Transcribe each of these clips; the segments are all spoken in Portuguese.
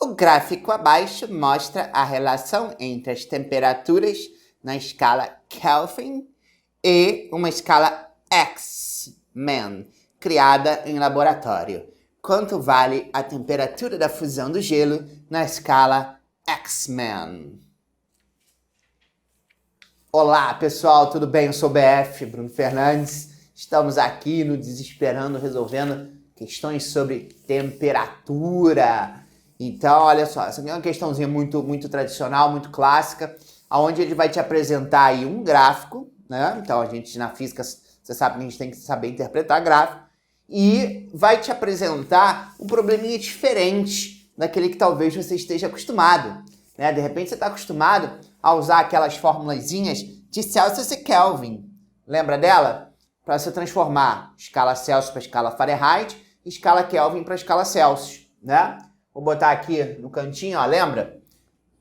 O gráfico abaixo mostra a relação entre as temperaturas na escala Kelvin e uma escala X-Men, criada em laboratório. Quanto vale a temperatura da fusão do gelo na escala X-Men? Olá, pessoal, tudo bem? Eu sou o BF, Bruno Fernandes. Estamos aqui no Desesperando, resolvendo questões sobre temperatura. Então, olha só, essa aqui é uma questãozinha muito tradicional, muito clássica, onde ele vai te apresentar aí um gráfico, né? Então, a gente na física, você sabe que a gente tem que saber interpretar gráfico, e vai te apresentar um probleminha diferente daquele que talvez você esteja acostumado, né? De repente você está acostumado a usar aquelas formulazinhas de Celsius e Kelvin. Lembra dela? Para você transformar escala Celsius para escala Fahrenheit e escala Kelvin para escala Celsius, né? Vou botar aqui no cantinho, ó, lembra?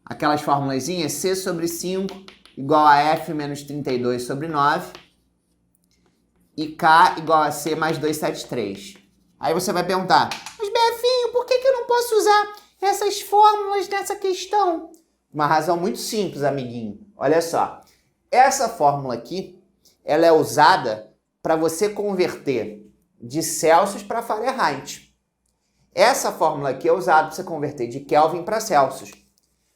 Aquelas formulazinhas, C sobre 5 igual a F menos 32 sobre 9 e K igual a C mais 273. Aí você vai perguntar, mas BFinho, por que eu não posso usar essas fórmulas nessa questão? Uma razão muito simples, amiguinho. Olha só, essa fórmula aqui, ela é usada para você converter de Celsius para Fahrenheit. Essa fórmula aqui é usada para você converter de Kelvin para Celsius.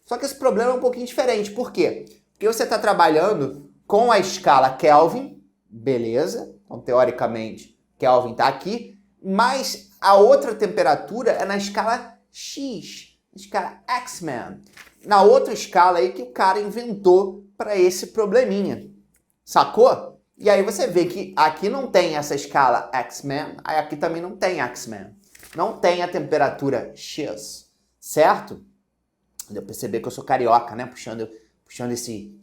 Só que esse problema é um pouquinho diferente. Por quê? Porque você está trabalhando com a escala Kelvin, beleza? Então, teoricamente, Kelvin está aqui, mas a outra temperatura é na escala X, na escala X-Men. Na outra escala aí que o cara inventou para esse probleminha. Sacou? E aí você vê que aqui não tem essa escala X-Men, aí aqui também não tem X-Men. Não tem a temperatura X, certo? Deu pra perceber que eu sou carioca, né? Puxando esse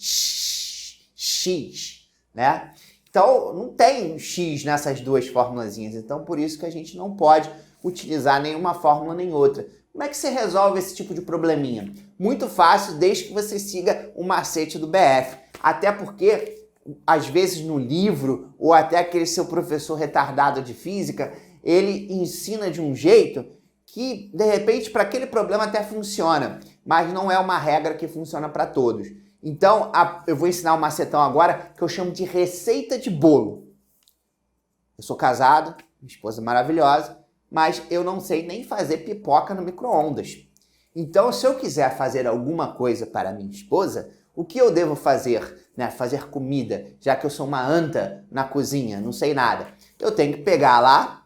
X, né? Então, não tem X nessas duas formulazinhas. Então, por isso que a gente não pode utilizar nenhuma fórmula nem outra. Como é que você resolve esse tipo de probleminha? Muito fácil, desde que você siga o macete do BF. Até porque, às vezes, no livro, ou até aquele seu professor retardado de física, ele ensina de um jeito que, de repente, para aquele problema até funciona, mas não é uma regra que funciona para todos. Então, eu vou ensinar um macetão agora que eu chamo de receita de bolo. Eu sou casado, minha esposa é maravilhosa, mas eu não sei nem fazer pipoca no micro-ondas. Então, se eu quiser fazer alguma coisa para minha esposa, o que eu devo fazer? Né? Fazer comida, já que eu sou uma anta na cozinha, não sei nada. Eu tenho que pegar lá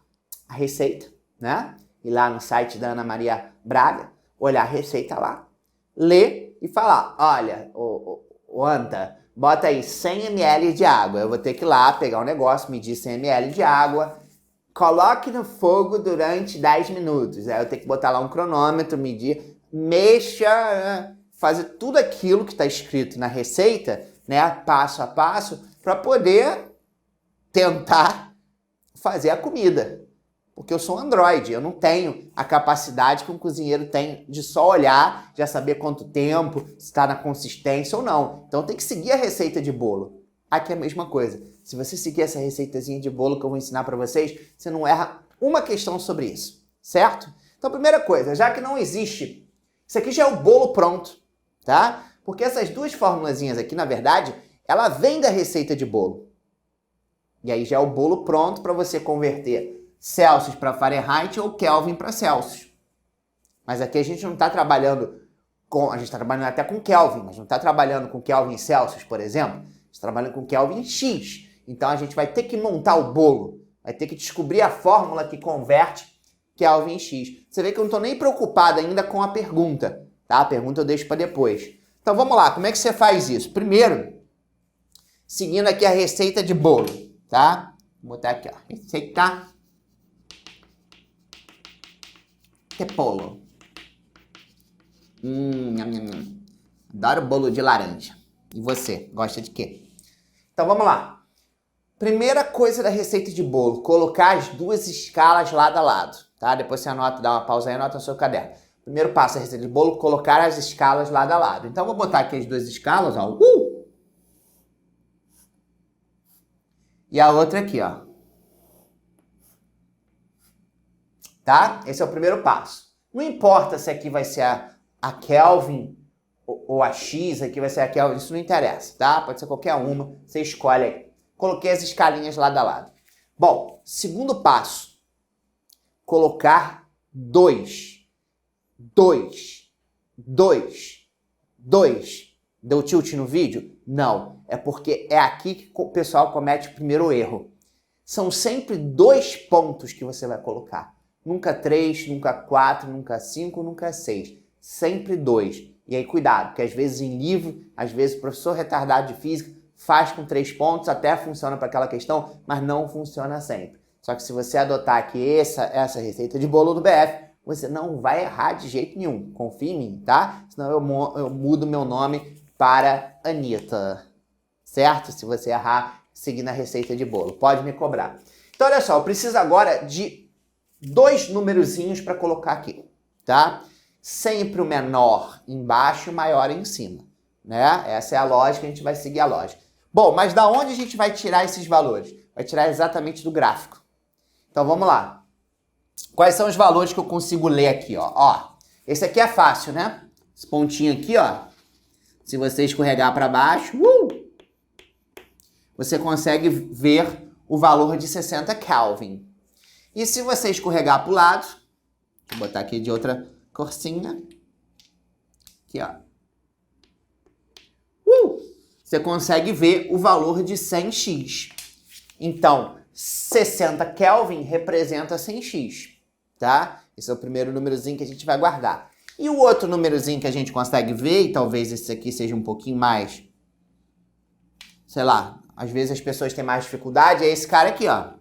a receita, né? Ir lá no site da Ana Maria Braga, olhar a receita lá, ler e falar, olha, ô anta, bota aí 100 ml de água. Eu vou ter que ir lá pegar um negócio, medir 100 ml de água, coloque no fogo durante 10 minutos. Aí eu tenho que botar lá um cronômetro, medir, mexa, fazer tudo aquilo que está escrito na receita, né, passo a passo, para poder tentar fazer a comida. Porque eu sou um Android, eu não tenho a capacidade que um cozinheiro tem de só olhar, já saber quanto tempo, se está na consistência ou não. Então tem que seguir a receita de bolo. Aqui é a mesma coisa. Se você seguir essa receitazinha de bolo que eu vou ensinar para vocês, você não erra uma questão sobre isso, certo? Então, primeira coisa, já que não existe, isso aqui já é o bolo pronto, tá? Porque essas duas formulazinhas aqui, na verdade, ela vem da receita de bolo. E aí já é o bolo pronto para você converter Celsius para Fahrenheit ou Kelvin para Celsius. Mas aqui a gente não está trabalhando com... A gente está trabalhando até com Kelvin, mas não está trabalhando com Kelvin e Celsius, por exemplo. A gente está trabalhando com Kelvin e X. Então a gente vai ter que montar o bolo. Vai ter que descobrir a fórmula que converte Kelvin em X. Você vê que eu não estou nem preocupado ainda com a pergunta, tá? A pergunta eu deixo para depois. Então vamos lá, como é que você faz isso? Primeiro, seguindo aqui a receita de bolo, tá? Vou botar aqui, ó. Receita de bolo. Adoro bolo de laranja. E você, gosta de quê? Então vamos lá. Primeira coisa da receita de bolo, colocar as duas escalas lado a lado, tá? Depois você anota, dá uma pausa aí e anota no seu caderno. Primeiro passo da receita de bolo, colocar as escalas lado a lado. Então vou botar aqui as duas escalas, ó. E a outra aqui, ó. Tá? Esse é o primeiro passo. Não importa se aqui vai ser a Kelvin ou a X, aqui vai ser a Kelvin, isso não interessa, tá? Pode ser qualquer uma, você escolhe aí. Coloquei as escalinhas lado a lado. Bom, segundo passo, colocar 2. 2. 2. 2. Deu tilt no vídeo? Não. É porque é aqui que o pessoal comete o primeiro erro. São sempre 2 pontos que você vai colocar. Nunca 3, nunca 4, nunca 5, nunca 6. Sempre 2. E aí cuidado, porque às vezes em livro, às vezes o professor retardado de física faz com 3 pontos, até funciona para aquela questão, mas não funciona sempre. Só que se você adotar aqui essa receita de bolo do BF, você não vai errar de jeito nenhum. Confia em mim, tá? Senão eu mudo meu nome para Anitta. Certo? Se você errar, seguindo a receita de bolo. Pode me cobrar. Então, olha só, eu preciso agora de 2 numerozinhos para colocar aqui, tá? Sempre o menor embaixo e o maior em cima, né? Essa é a lógica, a gente vai seguir a lógica. Bom, mas da onde a gente vai tirar esses valores? Vai tirar exatamente do gráfico. Então, vamos lá. Quais são os valores que eu consigo ler aqui, ó? Ó, esse aqui é fácil, né? Esse pontinho aqui, ó. Se você escorregar para baixo, você consegue ver o valor de 60 Kelvin. E se você escorregar para o lado, vou botar aqui de outra corzinha. Aqui, ó. Você consegue ver o valor de 100x. Então, 60 Kelvin representa 100x, tá? Esse é o primeiro númerozinho que a gente vai guardar. E o outro númerozinho que a gente consegue ver, e talvez esse aqui seja um pouquinho mais, sei lá, às vezes as pessoas têm mais dificuldade, é esse cara aqui, ó.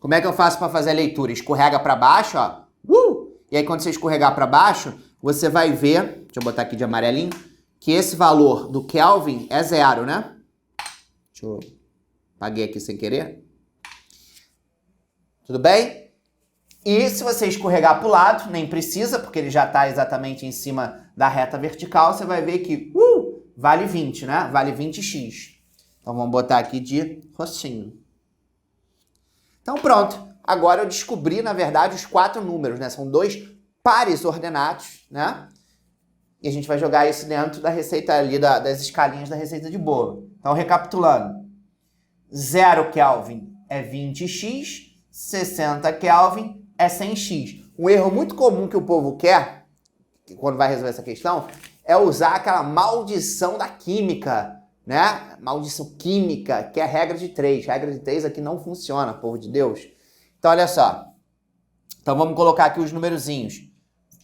Como é que eu faço para fazer a leitura? Escorrega para baixo, ó. E aí quando você escorregar para baixo, você vai ver, deixa eu botar aqui de amarelinho, que esse valor do Kelvin é 0, né? Deixa eu... Apaguei aqui sem querer. Tudo bem? E se você escorregar para o lado, nem precisa, porque ele já está exatamente em cima da reta vertical, você vai ver que vale 20, né? Vale 20x. Então vamos botar aqui de roxinho. Então pronto. Agora eu descobri, na verdade, os 4 números, né? São 2 pares ordenados, né? E a gente vai jogar isso dentro da receita ali, das escalinhas da receita de bolo. Então, recapitulando. 0 Kelvin é 20x, 60 Kelvin é 100x. Um erro muito comum que o povo quer, quando vai resolver essa questão, é usar aquela maldição da química, né? Maldição química, que é a regra de 3. A regra de 3 aqui não funciona, povo de Deus. Então, olha só. Então, vamos colocar aqui os numerozinhos.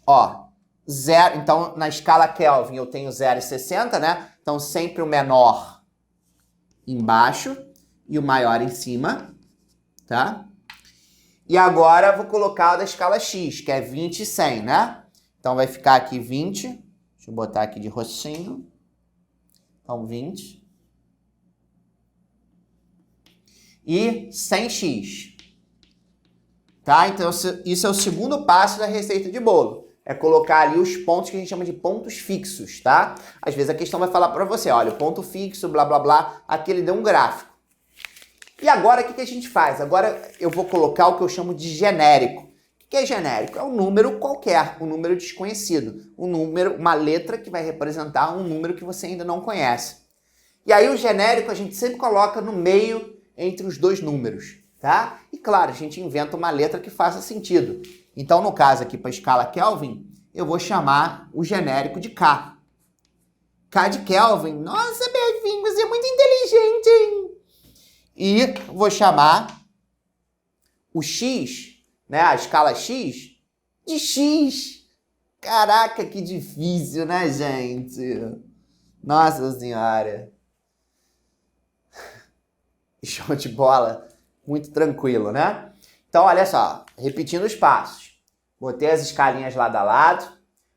Ó, 0. Então, na escala Kelvin, eu tenho 0 e 60, né? Então, sempre o menor embaixo e o maior em cima, tá? E agora, eu vou colocar o da escala X, que é 20 e 100, né? Então, vai ficar aqui 20. Deixa eu botar aqui de roxinho. Então, 20. E 100x. Tá? Então, isso é o segundo passo da receita de bolo. É colocar ali os pontos que a gente chama de pontos fixos, tá? Às vezes a questão vai falar para você, olha, o ponto fixo, blá, blá, blá, aqui ele deu um gráfico. E agora, o que a gente faz? Agora eu vou colocar o que eu chamo de genérico. O que é genérico? É um número qualquer, um número desconhecido. Um número, uma letra que vai representar um número que você ainda não conhece. E aí o genérico a gente sempre coloca no meio entre os 2 números, tá? E claro, a gente inventa uma letra que faça sentido. Então, no caso aqui, para a escala Kelvin, eu vou chamar o genérico de K. K de Kelvin. Nossa, Bevinho, você é muito inteligente, hein? E vou chamar o X, né, a escala X, de X. Caraca, que difícil, né, gente? Nossa Senhora. Show de bola. Muito tranquilo, né? Então, olha só. Repetindo os passos. Botei as escalinhas lado a lado.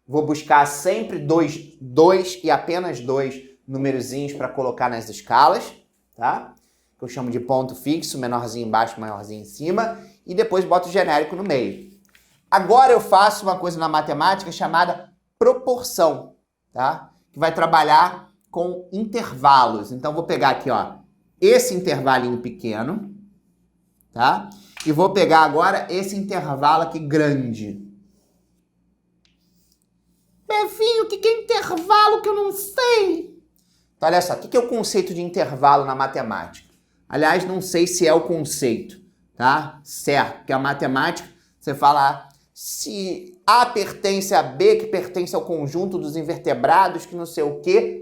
Vou buscar sempre dois e apenas 2 numerozinhos para colocar nas escalas, tá? Que eu chamo de ponto fixo, menorzinho embaixo, maiorzinho em cima. E depois boto o genérico no meio. Agora eu faço uma coisa na matemática chamada proporção, tá? Que vai trabalhar com intervalos. Então, vou pegar aqui, ó, esse intervalinho pequeno, tá? E vou pegar agora esse intervalo aqui grande. o que é intervalo que eu não sei? Então, olha só, o que é o conceito de intervalo na matemática? Aliás, não sei se é o conceito, tá? Certo, porque a matemática, você fala se A pertence a B, que pertence ao conjunto dos invertebrados, que não sei o quê.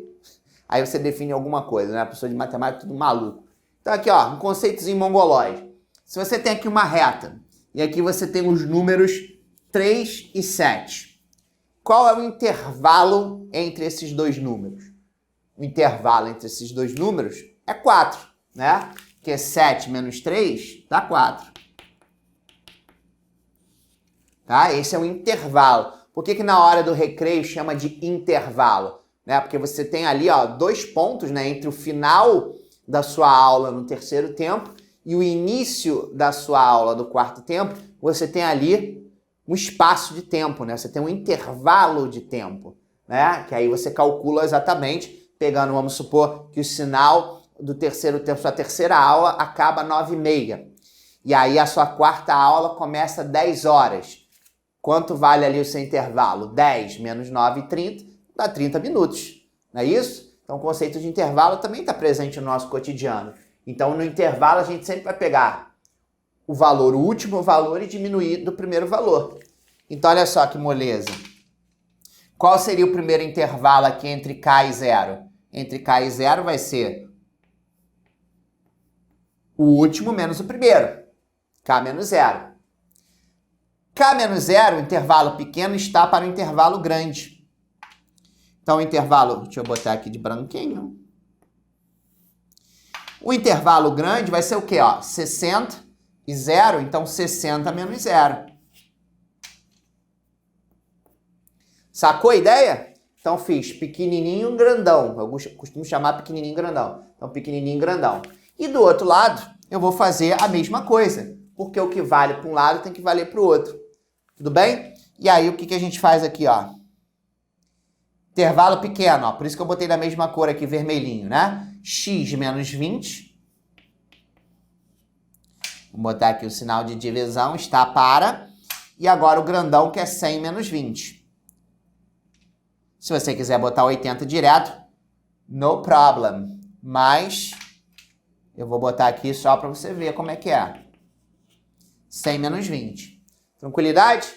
Aí você define alguma coisa, né? A pessoa de matemática tudo maluco. Então aqui, ó, um conceitozinho mongoloide. Se você tem aqui uma reta, e aqui você tem os números 3 e 7. Qual é o intervalo entre esses dois números? O intervalo entre esses dois números é 4, né? Porque 7 menos 3 dá 4. Tá? Esse é o intervalo. Por que na hora do recreio chama de intervalo? Né? Porque você tem ali, ó, 2 pontos, né, entre o final da sua aula no terceiro tempo e o início da sua aula do quarto tempo. Você tem ali um espaço de tempo, né? Você tem um intervalo de tempo, né? Que aí você calcula exatamente, pegando, vamos supor, que o sinal do terceiro tempo, sua terceira aula, acaba às 9h30. E aí a sua quarta aula começa às 10 horas. Quanto vale ali o seu intervalo? 10 menos 9,30 dá 30 minutos. Não é isso? Então o conceito de intervalo também está presente no nosso cotidiano. Então no intervalo a gente sempre vai pegar o valor, o último valor, e diminuir do primeiro valor. Então olha só que moleza. Qual seria o primeiro intervalo aqui entre K e 0? Entre K e 0 vai ser o último menos o primeiro. K menos 0. K menos 0, o intervalo pequeno, está para o intervalo grande. Então, o intervalo, deixa eu botar aqui de branquinho. O intervalo grande vai ser o quê? Ó, 60 e 0, então 60 menos 0. Sacou a ideia? Então, fiz pequenininho, grandão. Eu costumo chamar pequenininho, grandão. Então, pequenininho, grandão. E do outro lado, eu vou fazer a mesma coisa. Porque o que vale para um lado tem que valer para o outro. Tudo bem? E aí, o que a gente faz aqui, ó? Intervalo pequeno, ó. Por isso que eu botei da mesma cor aqui, vermelhinho, né? X menos 20. Vou botar aqui o sinal de divisão, está para. E agora o grandão, que é 100 menos 20. Se você quiser botar 80 direto, no problem. Mas eu vou botar aqui só para você ver como é que é. 100 menos 20. Tranquilidade?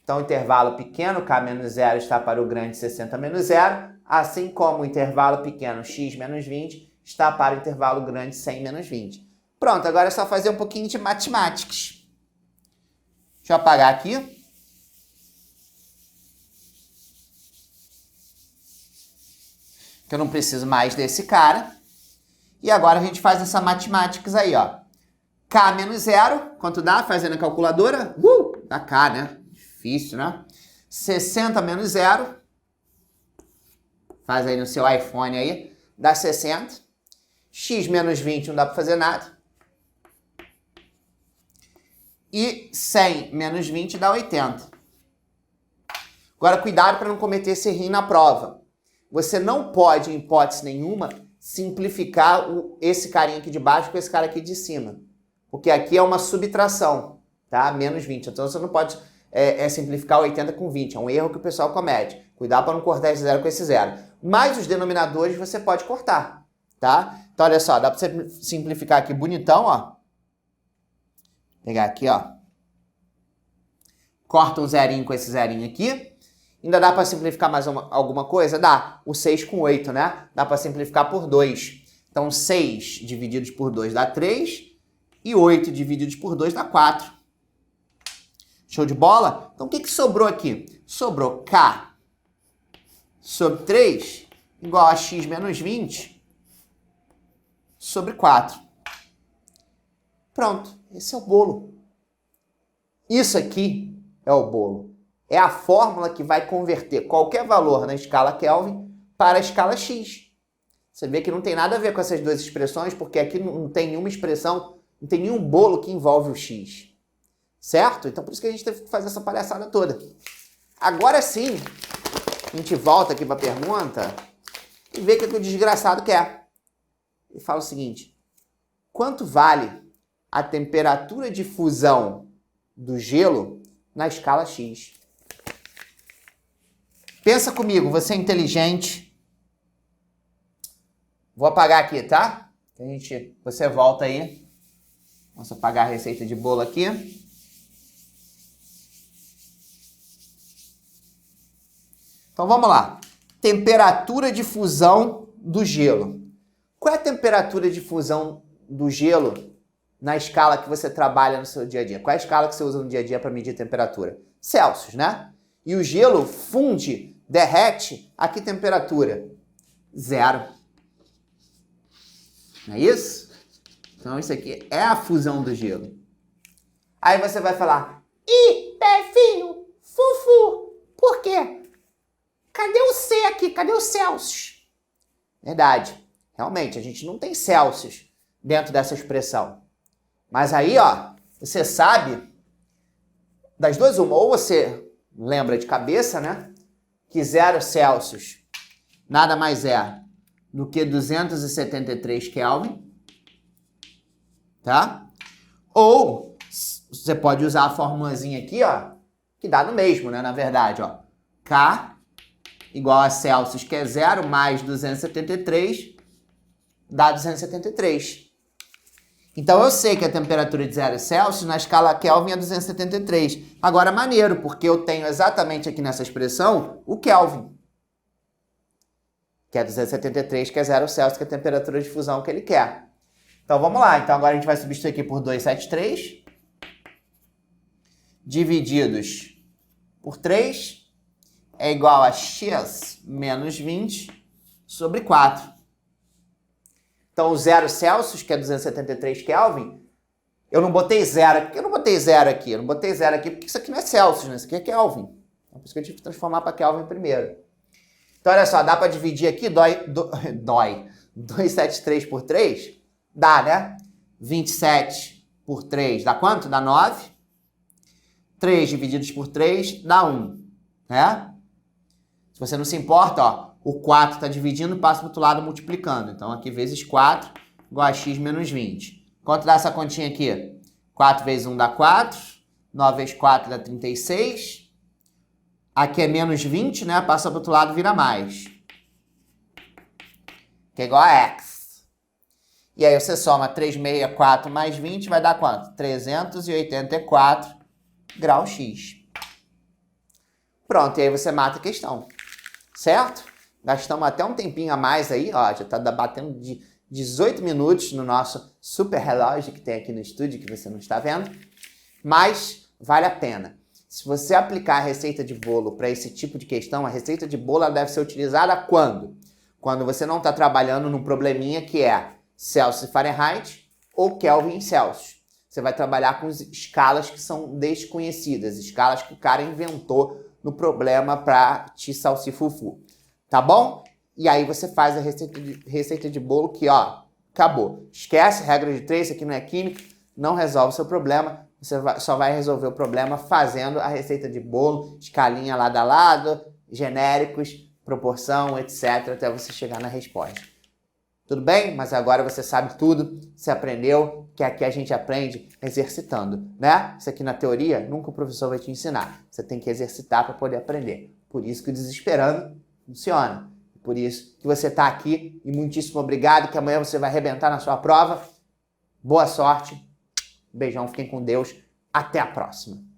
Então, intervalo pequeno, K menos 0 está para o grande 60 menos 0, assim como o intervalo pequeno, X menos 20, está para o intervalo grande 100 menos 20. Pronto, agora é só fazer um pouquinho de matemáticas. Deixa eu apagar aqui. Que eu não preciso mais desse cara. E agora a gente faz essa matemáticas aí, ó. K menos 0, quanto dá? Fazendo a calculadora? Dá K, né? Difícil, né? 60 menos 0. Faz aí no seu iPhone aí. Dá 60. X menos 20 não dá para fazer nada. E 100 menos 20 dá 80. Agora, cuidado para não cometer esse erro na prova. Você não pode, em hipótese nenhuma, simplificar esse carinha aqui de baixo com esse cara aqui de cima. Porque aqui é uma subtração, tá? Menos 20. Então, você não pode simplificar 80 com 20. É um erro que o pessoal comete. Cuidado para não cortar esse 0 com esse 0. Mas os denominadores você pode cortar, tá? Então, olha só. Dá para você simplificar aqui bonitão, ó. Pegar aqui, ó. Corta um zerinho com esse zerinho aqui. Ainda dá para simplificar mais alguma coisa? Dá. O 6 com 8, né? Dá para simplificar por 2. Então, 6 divididos por 2 dá 3. E 8 divididos por 2 dá 4. Show de bola? Então, o que sobrou aqui? Sobrou K sobre 3 igual a X menos 20 sobre 4. Pronto. Esse é o bolo. Isso aqui é o bolo. É a fórmula que vai converter qualquer valor na escala Kelvin para a escala X. Você vê que não tem nada a ver com essas duas expressões, porque aqui não tem nenhuma expressão, não tem nenhum bolo que envolve o X. Certo? Então por isso que a gente teve que fazer essa palhaçada toda. Agora sim, a gente volta aqui para a pergunta e vê o que o desgraçado quer. Ele fala o seguinte: quanto vale a temperatura de fusão do gelo na escala X? Pensa comigo, você é inteligente. Vou apagar aqui, tá? Você volta aí. Vamos apagar a receita de bolo aqui. Então vamos lá. Temperatura de fusão do gelo. Qual é a temperatura de fusão do gelo na escala que você trabalha no seu dia a dia? Qual é a escala que você usa no dia a dia para medir temperatura? Celsius, né? E o gelo funde, derrete, a que temperatura? 0. Não é isso? Então isso aqui é a fusão do gelo. Aí você vai falar, ih, Pefinho, Fufu, por quê? Cadê o C aqui? Cadê o Celsius? Verdade. Realmente, a gente não tem Celsius dentro dessa expressão. Mas aí, ó, você sabe, das duas uma, ou você lembra de cabeça, né? Que 0 Celsius nada mais é do que 273 Kelvin, tá? Ou você pode usar a formulazinha aqui, ó, que dá no mesmo, né? Na verdade, ó, K igual a Celsius, que é 0, mais 273, dá 273. Então, eu sei que a temperatura de 0 Celsius na escala Kelvin é 273. Agora, maneiro, porque eu tenho exatamente aqui nessa expressão o Kelvin, que é 273, que é 0 Celsius, que é a temperatura de fusão que ele quer. Então, vamos lá. Então, agora a gente vai substituir aqui por 273, divididos por 3, é igual a x menos 20 sobre 4. Então, o 0 Celsius, que é 273 Kelvin, eu não botei 0. Por que eu não botei 0 aqui? Eu não botei 0 aqui porque isso aqui não é Celsius, né? Isso aqui é Kelvin. Então, por isso que eu tive que transformar para Kelvin primeiro. Então, olha só, dá para dividir aqui, 273 por 3? Dá, né? 27 por 3 dá quanto? Dá 9. 3 divididos por 3 dá 1, né? Se você não se importa, ó, o 4 está dividindo, passa para o outro lado multiplicando. Então, aqui vezes 4 igual a x menos 20. Quanto dá essa continha aqui? 4 vezes 1 dá 4. 9 vezes 4 dá 36. Aqui é menos 20, né? Passa para o outro lado, vira mais. Que é igual a x. E aí você soma 364 mais 20, vai dar quanto? 384 graus x. Pronto, e aí você mata a questão. Certo? Gastamos até um tempinho a mais aí, ó, já tá batendo de 18 minutos no nosso super relógio que tem aqui no estúdio, que você não está vendo, mas vale a pena. Se você aplicar a receita de bolo para esse tipo de questão, a receita de bolo ela deve ser utilizada quando? Quando você não está trabalhando num probleminha que é Celsius e Fahrenheit ou Kelvin e Celsius. Você vai trabalhar com escalas que são desconhecidas, escalas que o cara inventou no problema para te salsifufu, tá bom? E aí você faz a receita de bolo que, ó, acabou. Esquece, regra de 3, isso aqui não é química, não resolve o seu problema, só vai resolver o problema fazendo a receita de bolo, escalinha lado a lado, genéricos, proporção, etc, até você chegar na resposta. Tudo bem? Mas agora você sabe tudo, você aprendeu, que aqui a gente aprende exercitando, né? Isso aqui na teoria, nunca o professor vai te ensinar. Você tem que exercitar para poder aprender. Por isso que o Desesperando funciona. Por isso que você está aqui e muitíssimo obrigado, que amanhã você vai arrebentar na sua prova. Boa sorte. Beijão, fiquem com Deus. Até a próxima.